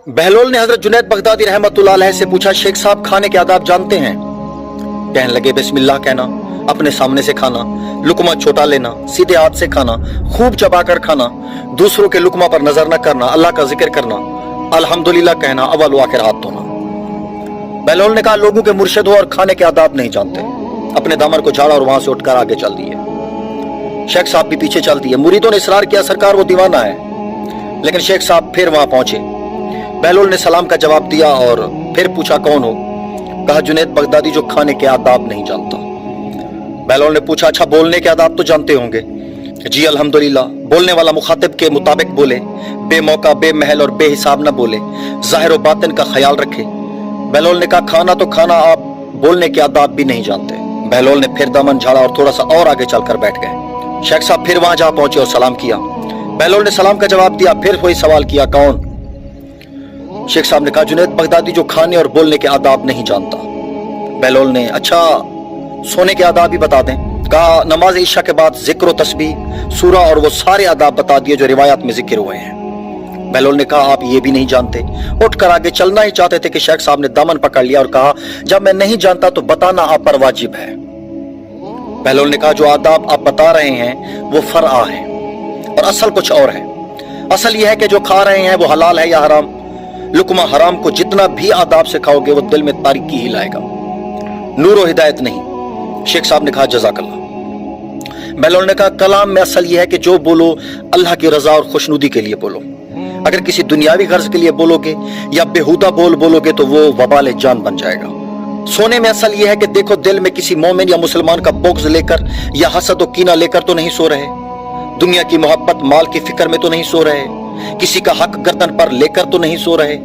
बहलोल ने हजरत जुनैद बगदादी रहमतुल्लाह अलैह से पूछा, शेख साहब खाने के आदाब जानते हैं? कहने लगे, बिस्मिल्लाह कहना, अपने सामने से खाना, लुकमा छोटा लेना, सीधे हाथ से खाना, खूब चबाकर खाना, दूसरों के लुकमा पर नजर न करना, अल्लाह का जिक्र करना, अल्हम्दुलिल्लाह कहना, अव्वल व आखिर हाथ धोना। बहलोल ने कहा, लोगों के मुर्शिद हो और खाने के आदाब नहीं जानते। अपने दामन को झाड़ा और वहां से उठकर आगे चल दिए। शेख साहब भी पीछे चल दिए। मुरीदों ने इसरार किया, सरकार वो दीवाना है। लेकिन शेख साहब फिर वहां पहुंचे। बहलोल ने सलाम का जवाब दिया और फिर पूछा, कौन हो? कहा, जुनैद बगदादी जो खाने के आदाब नहीं जानता। बहलोल ने पूछा, अच्छा बोलने के आदाब तो जानते होंगे? जी अल्हम्दुलिल्लाह। बोलने वाला मुखातिब के मुताबिक बोले, बेमौका बेमहल और बेहिसाब न बोले, जाहिर व बातिन का ख्याल रखे। बहलोल ने कहा, खाना तो खाना, आप बोलने के आदाब भी नहीं जानते। बहलोल ने फिर दामन झाड़ा और थोड़ा सा और आगे चलकर बैठ गए। शेख साहब फिर वहां जा पहुंचे और सलाम किया। बहलोल ने सलाम का जवाब दिया। फिर वही सवाल किया, कौन? शेख साहब ने कहा, जुनैद बगदादी जो खाने और बोलने के आदाब नहीं जानता। बहलोल ने, अच्छा सोने के आदाब ही बता दें? कहा, नमाज ईशा के बाद जिक्र व तस्बीह, सूरा और वो सारे आदाब बता दिए जो रिवायात में जिक्र हुए हैं। बहलोल ने कहा, आप ये भी नहीं जानते? उठकर आगे चलना ही चाहते थे कि शेख साहब ने दामन पकड़ लिया और कहा, जब मैं नहीं जानता तो बताना आप पर वाजिब है। बहलोल ने कहा, जो आदाब आप बता रहे हैं वो फरआ है और असल कुछ और है। असल यह है कि जो खा रहे हैं वो हलाल है या हराम। लुकमा हराम को जितना भी आदाब से खाओगे वो दिल में तारीकी ही लाएगा, नूर व हिदायत नहीं। शेख साहब ने कहा, जज़ाकल्लाह। बहलोल ने कहा, कलाम में असल यह है कि जो बोलो अल्लाह की रजा और खुशनुदी के लिए बोलो। अगर किसी दुनियावी गर्ज के लिए बोलोगे या बेहुदा बोलोगे तो वो वबाल जान बन जाएगा। सोने में असल यह है कि देखो, दिल में किसी मोमिन या मुसलमान का बुग़्ज़ लेकर या हसद और कीना लेकर तो नहीं सो रहे, दुनिया की मोहब्बत माल की फिक्र में तो नहीं सो रहे, किसी का हक गर्दन पर लेकर तो नहीं सो रहे।